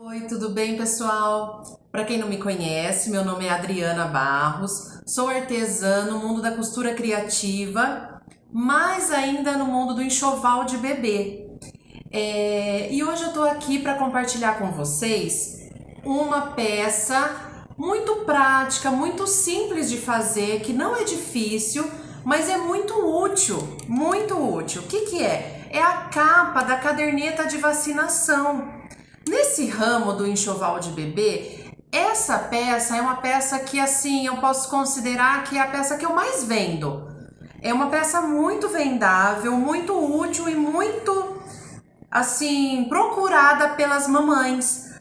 Oi, tudo bem, pessoal? Para quem não me conhece, meu nome é Adriana Barros, sou artesã no mundo da costura criativa, mais ainda no mundo do enxoval de bebê. E hoje eu tô aqui para compartilhar com vocês uma peça muito prática, muito simples de fazer, que não é difícil, mas é muito útil, muito útil. O que que é? É a capa da caderneta de vacinação. Nesse ramo do enxoval de bebê, essa peça é uma peça que, assim, eu posso considerar que é a peça que eu mais vendo. É uma peça muito vendável, muito útil e muito, assim, procurada pelas mamães.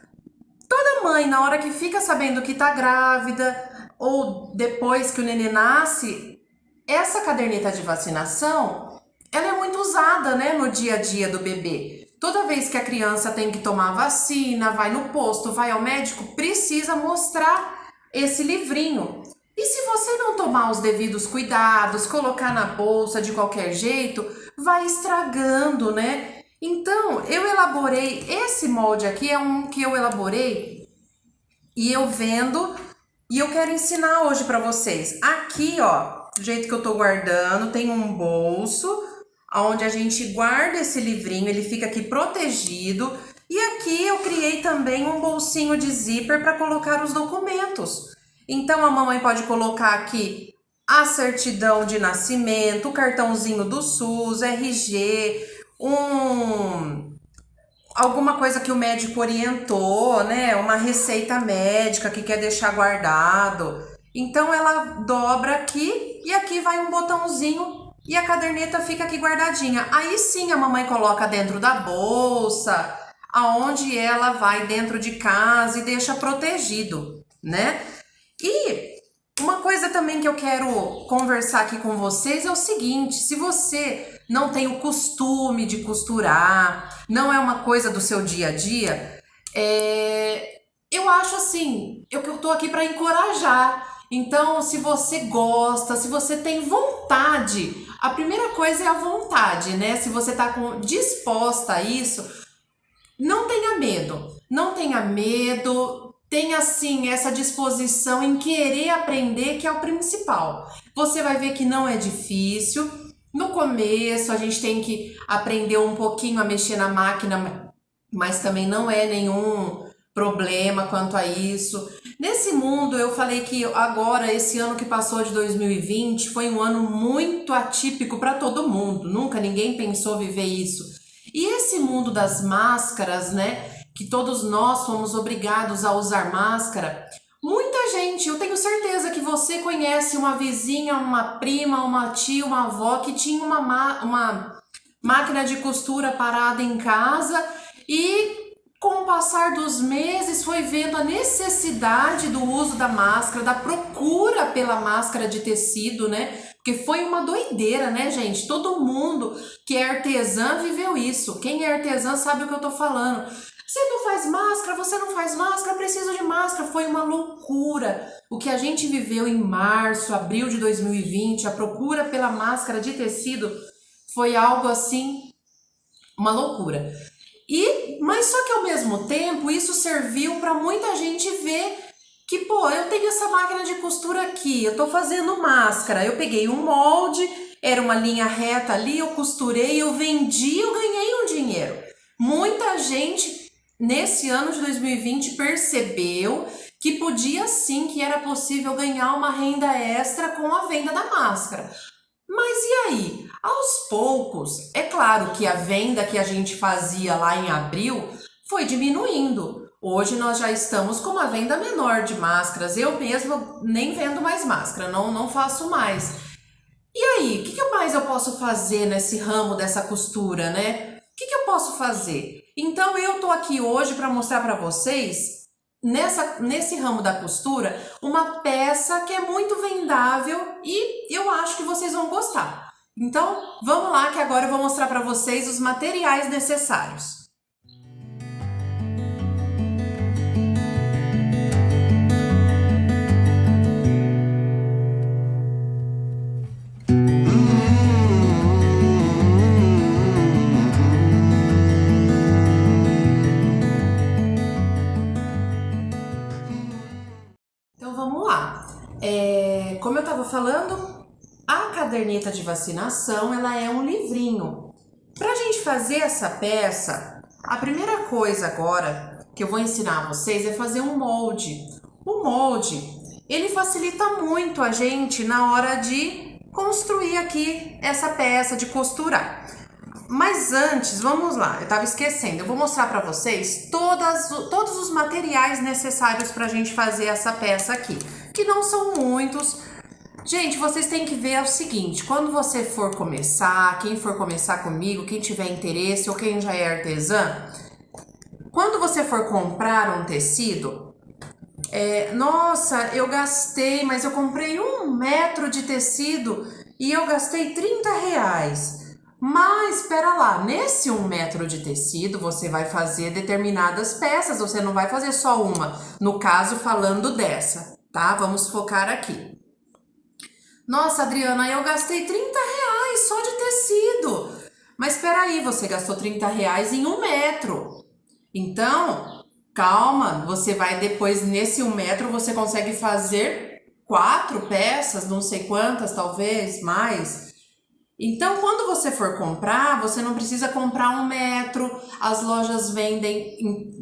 Toda mãe, na hora que fica sabendo que tá grávida ou depois que o nenê nasce, essa caderneta de vacinação, ela é muito usada, né, no dia a dia do bebê. Toda vez que a criança tem que tomar vacina, vai no posto, vai ao médico, precisa mostrar esse livrinho. E se você não tomar os devidos cuidados, colocar na bolsa de qualquer jeito, vai estragando, né? Então, eu elaborei, esse molde aqui é um que eu elaborei e eu vendo e eu quero ensinar hoje para vocês. Aqui, ó, do jeito que eu tô guardando, tem um bolso onde a gente guarda esse livrinho, ele fica aqui protegido. E aqui eu criei também um bolsinho de zíper para colocar os documentos. Então a mamãe pode colocar aqui a certidão de nascimento, o cartãozinho do SUS, RG, alguma coisa que o médico orientou, né? Uma receita médica que quer deixar guardado. Então ela dobra aqui e aqui vai um botãozinho e a caderneta fica aqui guardadinha. Aí sim a mamãe coloca dentro da bolsa, aonde ela vai dentro de casa e deixa protegido, né? E uma coisa também que eu quero conversar aqui com vocês é o seguinte: se você não tem o costume de costurar, não é uma coisa do seu dia a dia, eu acho assim, eu tô aqui para encorajar. Então, se você gosta, se você tem vontade, a primeira coisa é a vontade, né? Se você tá disposta a isso, não tenha medo. Não tenha medo, tenha assim essa disposição em querer aprender, que é o principal. Você vai ver que não é difícil. No começo, a gente tem que aprender um pouquinho a mexer na máquina, mas também não é nenhum problema quanto a isso. Nesse mundo, eu falei que agora, esse ano que passou de 2020, foi um ano muito atípico para todo mundo. Nunca ninguém pensou viver isso. E esse mundo das máscaras, né, que todos nós fomos obrigados a usar máscara, muita gente, eu tenho certeza que você conhece uma vizinha, uma prima, uma tia, uma avó que tinha uma máquina de costura parada em casa e com o passar dos meses foi vendo a necessidade do uso da máscara, da procura pela máscara de tecido, né? Porque foi uma doideira, né, gente? Todo mundo que é artesã viveu isso. Quem é artesã sabe o que eu tô falando. Você não faz máscara, você não faz máscara, preciso de máscara. Foi uma loucura. O que a gente viveu em março, abril de 2020, a procura pela máscara de tecido foi algo assim, uma loucura. Mas só que ao mesmo tempo isso serviu para muita gente ver que, pô, eu tenho essa máquina de costura aqui, eu tô fazendo máscara, eu peguei um molde, era uma linha reta ali, eu costurei, eu vendi, eu ganhei um dinheiro. Muita gente nesse ano de 2020 percebeu que podia sim, que era possível ganhar uma renda extra com a venda da máscara. Mas e aí? Aos poucos, é claro que a venda que a gente fazia lá em abril foi diminuindo. Hoje nós já estamos com uma venda menor de máscaras. Eu mesma nem vendo mais máscara, não faço mais. E aí, o que mais eu posso fazer nesse ramo dessa costura, né? O que eu posso fazer? Então eu tô aqui hoje para mostrar para vocês, nesse ramo da costura, uma peça que é muito vendável e eu acho que vocês vão gostar. Então, vamos lá que agora eu vou mostrar para vocês os materiais necessários. falando? A caderneta de vacinação, ela é um livrinho. Para a gente fazer essa peça, a primeira coisa agora que eu vou ensinar a vocês é fazer um molde. O molde, ele facilita muito a gente na hora de construir aqui essa peça, de costurar. Mas antes, vamos lá, eu estava esquecendo, eu vou mostrar para vocês todos os materiais necessários para a gente fazer essa peça aqui, que não são muitos. Gente, vocês têm que ver o seguinte, quando você for começar, quem for começar comigo, quem tiver interesse ou quem já é artesã, quando você for comprar um tecido, nossa, eu gastei, mas eu comprei 1 metro de tecido e eu gastei R$30. Mas, espera lá, nesse 1 metro de tecido, você vai fazer determinadas peças, você não vai fazer só uma. No caso, falando dessa, tá? Vamos focar aqui. Nossa, Adriana, eu gastei R$30 só de tecido. Mas espera aí, você gastou R$30 em 1 metro. Então, calma, você vai depois, nesse 1 metro, você consegue fazer 4 peças, não sei quantas, talvez, mais. Então, quando você for comprar, você não precisa comprar 1 metro, as lojas vendem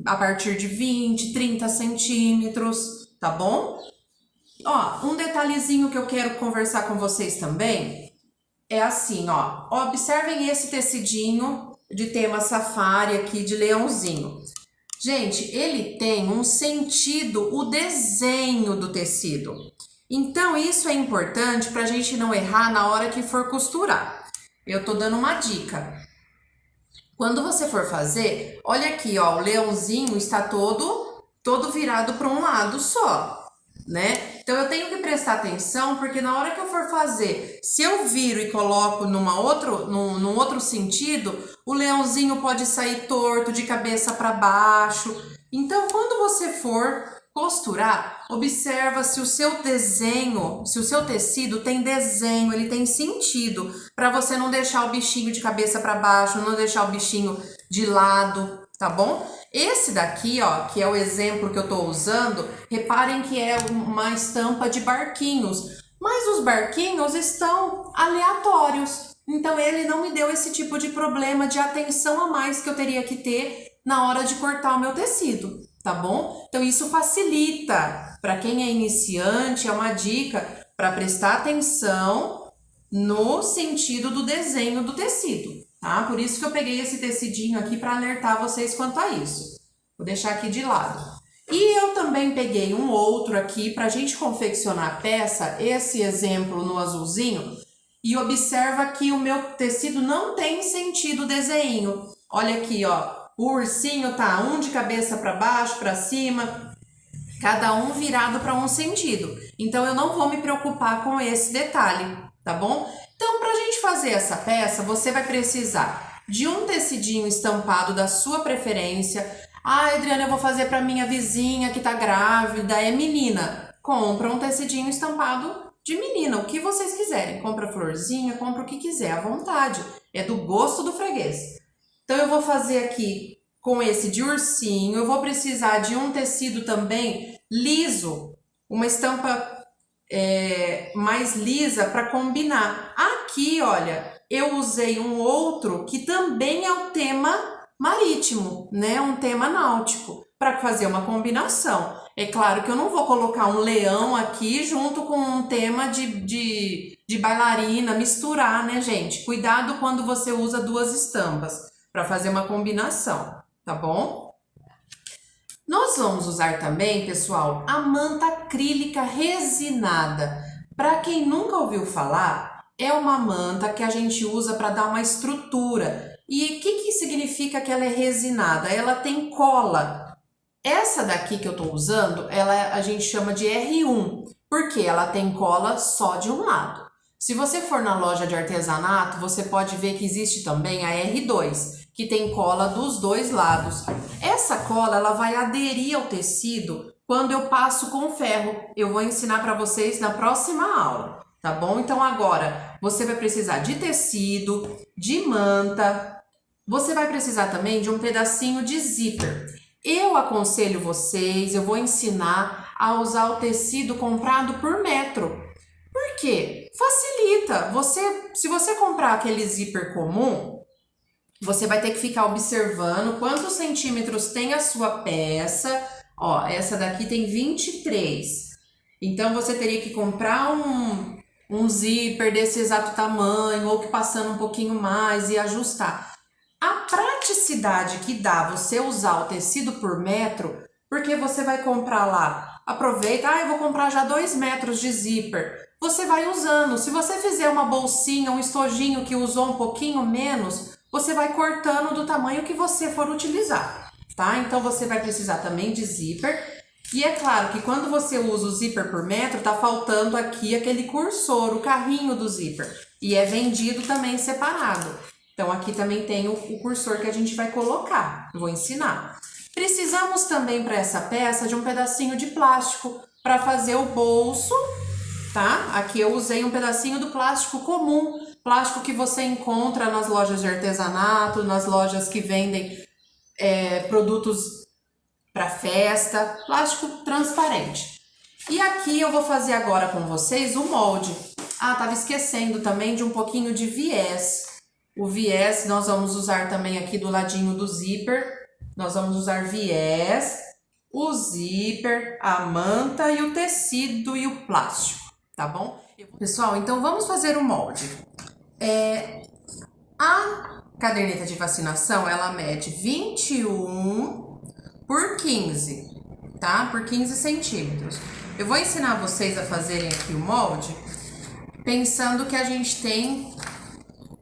a partir de 20, 30 centímetros, tá bom? Ó, um detalhezinho que eu quero conversar com vocês também é assim, ó, observem esse tecidinho de tema safari aqui de leãozinho. Gente, ele tem um sentido, o desenho do tecido. Então, isso é importante para a gente não errar na hora que for costurar. Eu tô dando uma dica. Quando você for fazer, olha aqui, ó, o leãozinho está todo virado para um lado só, né? Então, eu tenho que prestar atenção, porque na hora que eu for fazer, se eu viro e coloco num outro sentido, o leãozinho pode sair torto, de cabeça para baixo. Então, quando você for costurar, observa se o seu desenho, se o seu tecido tem desenho, ele tem sentido, para você não deixar o bichinho de cabeça para baixo, não deixar o bichinho de lado, tá bom? Esse daqui, ó, que é o exemplo que eu tô usando, reparem que é uma estampa de barquinhos, mas os barquinhos estão aleatórios, então ele não me deu esse tipo de problema de atenção a mais que eu teria que ter na hora de cortar o meu tecido. Tá bom? Então isso facilita. Para quem é iniciante, é uma dica para prestar atenção no sentido do desenho do tecido, tá? Por isso que eu peguei esse tecidinho aqui para alertar vocês quanto a isso. Vou deixar aqui de lado. E eu também peguei um outro aqui para a gente confeccionar a peça, esse exemplo no azulzinho, e observa que o meu tecido não tem sentido desenho. Olha aqui, ó. O ursinho tá um de cabeça para baixo, para cima, cada um virado para um sentido. Então, eu não vou me preocupar com esse detalhe, tá bom? Então, para a gente fazer essa peça, você vai precisar de um tecidinho estampado da sua preferência. Ah, Adriana, eu vou fazer para minha vizinha que tá grávida, é menina. Compra um tecidinho estampado de menina, o que vocês quiserem. Compra florzinha, compra o que quiser, à vontade. É do gosto do freguês. Então, eu vou fazer aqui com esse de ursinho. Eu vou precisar de um tecido também liso, uma estampa mais lisa para combinar. Aqui, olha, eu usei um outro que também é o tema marítimo, né? Um tema náutico, para fazer uma combinação. É claro que eu não vou colocar um leão aqui junto com um tema de bailarina, misturar, né, gente? Cuidado quando você usa 2 estampas para fazer uma combinação, tá bom? Nós vamos usar também, pessoal, a manta acrílica resinada. Para quem nunca ouviu falar, é uma manta que a gente usa para dar uma estrutura. E o que significa que ela é resinada? Ela tem cola. Essa daqui que eu estou usando, a gente chama de R1, porque ela tem cola só de um lado. Se você for na loja de artesanato, você pode ver que existe também a R2, que tem cola dos 2 lados. Essa cola, ela vai aderir ao tecido quando eu passo com ferro. Eu vou ensinar para vocês na próxima aula, tá bom? Então agora, você vai precisar de tecido, de manta, você vai precisar também de um pedacinho de zíper. Eu aconselho vocês, eu vou ensinar a usar o tecido comprado por metro. Por quê? Facilita. Se você comprar aquele zíper comum, você vai ter que ficar observando quantos centímetros tem a sua peça. Ó, essa daqui tem 23. Então, você teria que comprar um zíper desse exato tamanho, ou que passando um pouquinho mais e ajustar. A praticidade que dá você usar o tecido por metro, porque você vai comprar lá, aproveita, eu vou comprar já 2 metros de zíper. Você vai usando. Se você fizer uma bolsinha, um estojinho que usou um pouquinho menos, você vai cortando do tamanho que você for utilizar, tá? Então você vai precisar também de zíper. E é claro que quando você usa o zíper por metro, tá faltando aqui aquele cursor, o carrinho do zíper. E é vendido também separado. Então aqui também tem o cursor que a gente vai colocar. Eu vou ensinar. Precisamos também para essa peça de um pedacinho de plástico para fazer o bolso, tá? Aqui eu usei um pedacinho do plástico comum, plástico que você encontra nas lojas de artesanato, nas lojas que vendem produtos para festa, plástico transparente. E aqui eu vou fazer agora com vocês o molde. Tava esquecendo também de um pouquinho de viés. O viés nós vamos usar também aqui do ladinho do zíper. Nós vamos usar viés, o zíper, a manta e o tecido e o plástico, tá bom? Pessoal, então vamos fazer o molde. A caderneta de vacinação, ela mede 21 por 15, tá? Por 15 centímetros. Eu vou ensinar vocês a fazerem aqui o molde, pensando que a gente tem,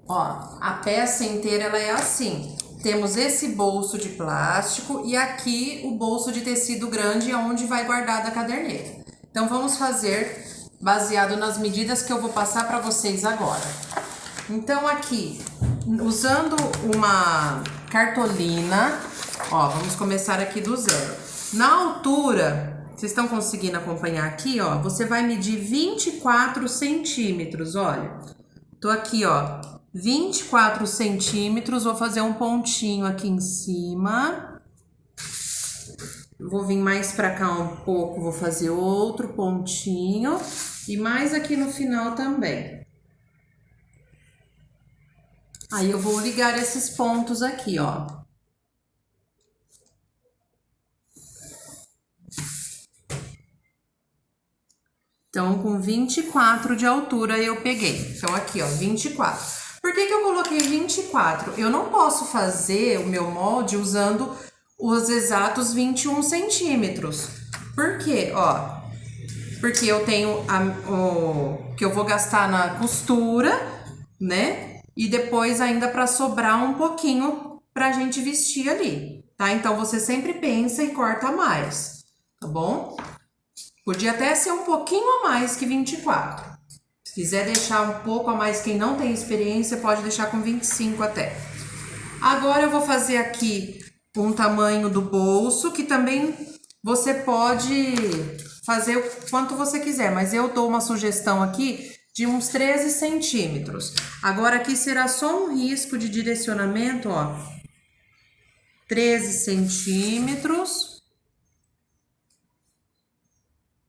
a peça inteira ela é assim. Temos esse bolso de plástico e aqui o bolso de tecido grande, onde vai guardar a caderneta. Então vamos fazer baseado nas medidas que eu vou passar para vocês agora. Então aqui, usando uma cartolina, vamos começar aqui do zero. Na altura, vocês estão conseguindo acompanhar aqui, você vai medir 24 centímetros, olha. Tô aqui, 24 centímetros, vou fazer um pontinho aqui em cima. Vou vir mais pra cá um pouco, vou fazer outro pontinho. E mais aqui no final também. Aí eu vou ligar esses pontos aqui, Então, com 24 de altura eu peguei. Então, aqui, 24. Por que eu coloquei 24? Eu não posso fazer o meu molde usando os exatos 21 centímetros. Por quê? Porque eu tenho o que eu vou gastar na costura, né? E depois ainda para sobrar um pouquinho pra gente vestir ali, tá? Então, você sempre pensa e corta mais, tá bom? Podia até ser um pouquinho a mais que 24. Se quiser deixar um pouco a mais, quem não tem experiência, pode deixar com 25 até. Agora eu vou fazer aqui um tamanho do bolso, que também você pode fazer o quanto você quiser, mas eu dou uma sugestão aqui de uns 13 centímetros. Agora aqui será só um risco de direcionamento, 13 centímetros.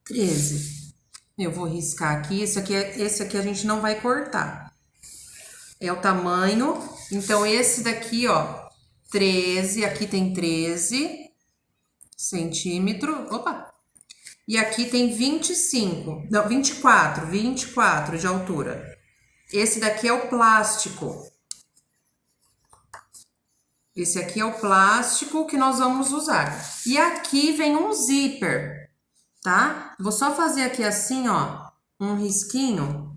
13. Eu vou riscar aqui, esse aqui a gente não vai cortar. É o tamanho, então esse daqui, 13, aqui tem 13 centímetros, opa! E aqui tem 25, não, 24 de altura. Esse daqui é o plástico. Esse aqui é o plástico que nós vamos usar. E aqui vem um zíper. Tá? Vou só fazer aqui assim, um risquinho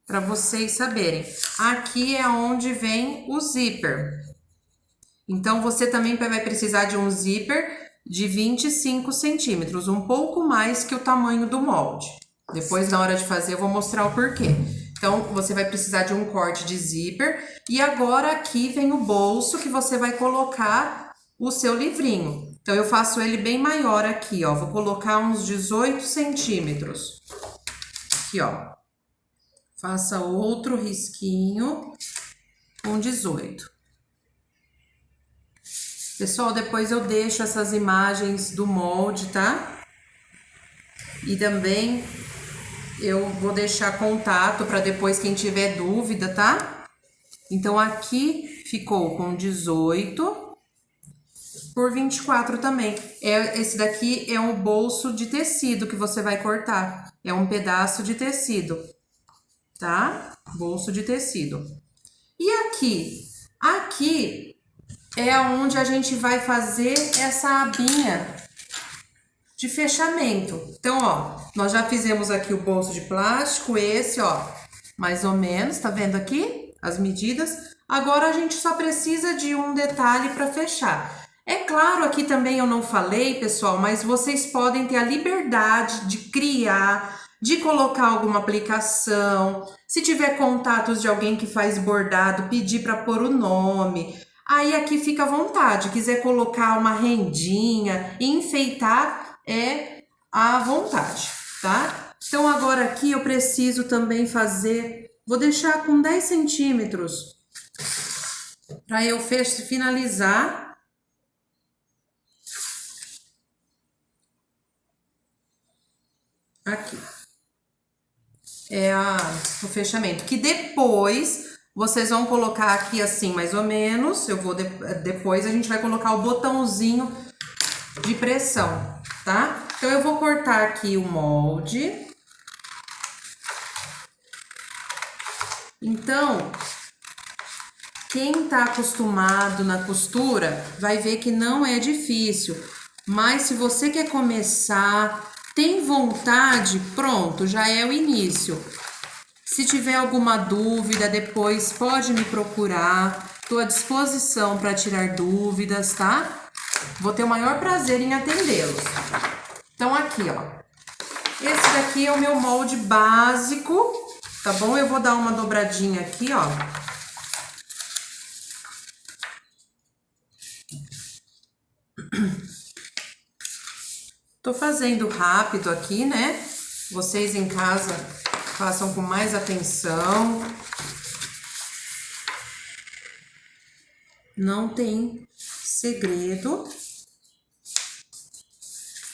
para vocês saberem. Aqui é onde vem o zíper. Então, você também vai precisar de um zíper de 25 centímetros, um pouco mais que o tamanho do molde. Depois, na hora de fazer, eu vou mostrar o porquê. Então, você vai precisar de um corte de zíper. E agora, aqui vem o bolso que você vai colocar o seu livrinho. Então, eu faço ele bem maior aqui, vou colocar uns 18 centímetros. Aqui, Faça outro risquinho com 18. Pessoal, depois eu deixo essas imagens do molde, tá? E também eu vou deixar contato para depois quem tiver dúvida, tá? Então, aqui ficou com 18 por 24 também. Esse daqui é um bolso de tecido que você vai cortar. É um pedaço de tecido, tá? Bolso de tecido. E aqui? Aqui é onde a gente vai fazer essa abinha de fechamento. Então, ó, nós já fizemos aqui o bolso de plástico, esse, ó, mais ou menos, tá vendo aqui as medidas? Agora a gente só precisa de um detalhe para fechar. É claro, aqui também eu não falei, pessoal, mas vocês podem ter a liberdade de criar, de colocar alguma aplicação. Se tiver contatos de alguém que faz bordado, pedir para pôr o nome. Aí aqui fica à vontade. Quiser colocar uma rendinha, enfeitar, é à vontade, tá? Então agora aqui eu preciso também fazer, vou deixar com 10 centímetros para eu finalizar. Aqui. É o fechamento, que depois vocês vão colocar aqui assim, mais ou menos. Eu vou depois a gente vai colocar o botãozinho de pressão, tá? Então eu vou cortar aqui o molde. Então, quem tá acostumado na costura vai ver que não é difícil, mas se você quer começar, tem vontade, pronto, já é o início. Se tiver alguma dúvida, depois pode me procurar. Estou à disposição para tirar dúvidas, tá? Vou ter o maior prazer em atendê-los. Então, aqui, ó. Esse daqui é o meu molde básico, tá bom? Eu vou dar uma dobradinha aqui, ó. Tô fazendo rápido aqui, né? Vocês em casa façam com mais atenção. Não tem segredo.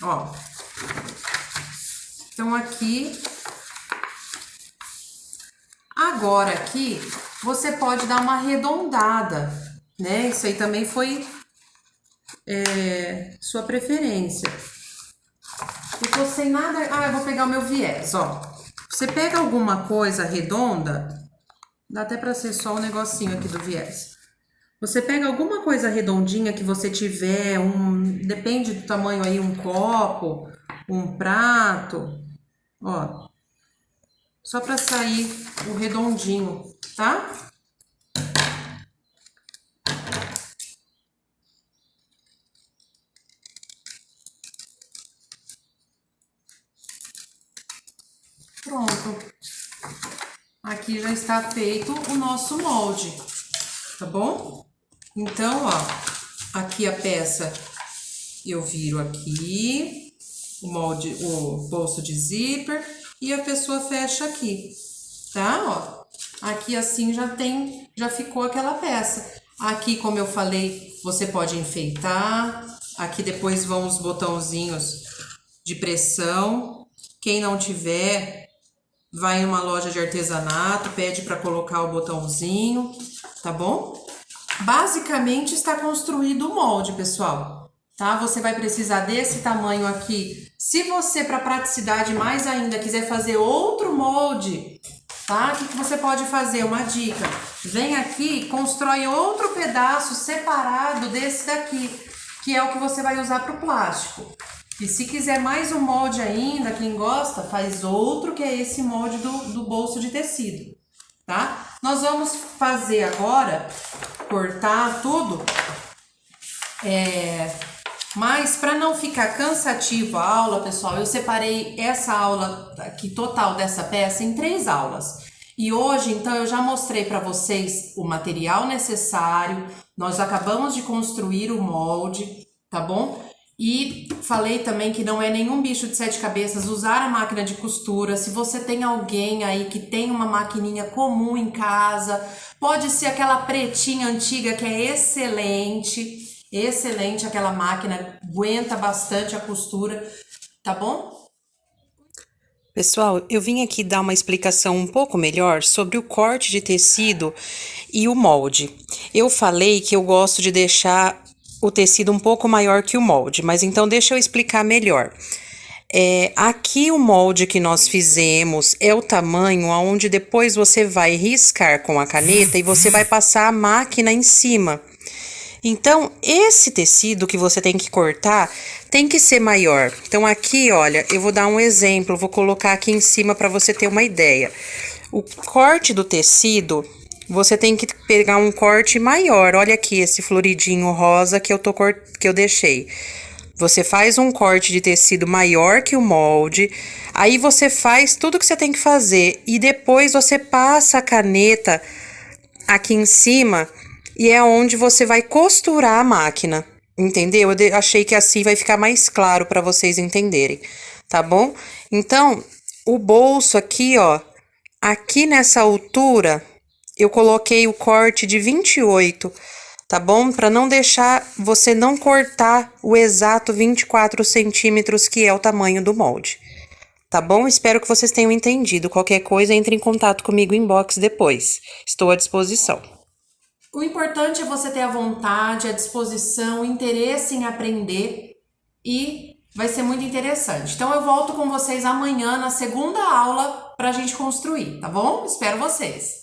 Ó. Então, aqui. Agora, aqui, você pode dar uma arredondada, né? Isso aí também foi sua preferência. Eu tô sem nada... Ah, eu vou pegar o meu viés, ó. Você pega alguma coisa redonda, dá até pra ser só um negocinho aqui do viés. Você pega alguma coisa redondinha que você tiver, depende do tamanho aí, um copo, um prato, ó. Só pra sair o redondinho, tá? Pronto. Aqui já está feito o nosso molde, tá bom? Então, ó, aqui a peça eu viro aqui, o molde, o bolso de zíper, e a pessoa fecha aqui, tá? Ó, aqui assim já ficou aquela peça. Aqui, como eu falei, você pode enfeitar. Aqui depois vão os botãozinhos de pressão. Quem não tiver, vai em uma loja de artesanato, pede para colocar o botãozinho, tá bom? Basicamente está construído o molde, pessoal, tá? Você vai precisar desse tamanho aqui. Se você, para praticidade mais ainda, quiser fazer outro molde, tá? O que você pode fazer? Uma dica. Vem aqui, constrói outro pedaço separado desse daqui, que é o que você vai usar para o plástico. E se quiser mais um molde ainda, quem gosta, faz outro, que é esse molde do bolso de tecido, tá? Nós vamos fazer agora, cortar tudo, mas para não ficar cansativo a aula, pessoal, eu separei essa aula aqui total dessa peça em 3 aulas. E hoje, então, eu já mostrei para vocês o material necessário, nós acabamos de construir o molde, tá bom? E falei também que não é nenhum bicho de 7 cabeças usar a máquina de costura. Se você tem alguém aí que tem uma maquininha comum em casa, pode ser aquela pretinha antiga que é excelente, excelente aquela máquina, aguenta bastante a costura, tá bom? Pessoal, eu vim aqui dar uma explicação um pouco melhor sobre o corte de tecido e o molde. Eu falei que eu gosto de deixar o tecido um pouco maior que o molde, mas então deixa eu explicar melhor. Aqui o molde que nós fizemos é o tamanho aonde depois você vai riscar com a caneta e você vai passar a máquina em cima. Então, esse tecido que você tem que cortar tem que ser maior. Então, aqui, olha, eu vou dar um exemplo, vou colocar aqui em cima para você ter uma ideia. O corte do tecido, você tem que pegar um corte maior. Olha aqui esse floridinho rosa que eu deixei. Você faz um corte de tecido maior que o molde, aí você faz tudo que você tem que fazer e depois você passa a caneta aqui em cima e é onde você vai costurar a máquina, entendeu? Achei que assim vai ficar mais claro para vocês entenderem, tá bom? Então, o bolso aqui, ó, aqui nessa altura, eu coloquei o corte de 28, tá bom? Para não deixar você não cortar o exato 24 centímetros que é o tamanho do molde. Tá bom? Espero que vocês tenham entendido. Qualquer coisa, entre em contato comigo em inbox depois. Estou à disposição. O importante é você ter a vontade, a disposição, o interesse em aprender e vai ser muito interessante. Então eu volto com vocês amanhã na segunda aula para a gente construir, tá bom? Espero vocês!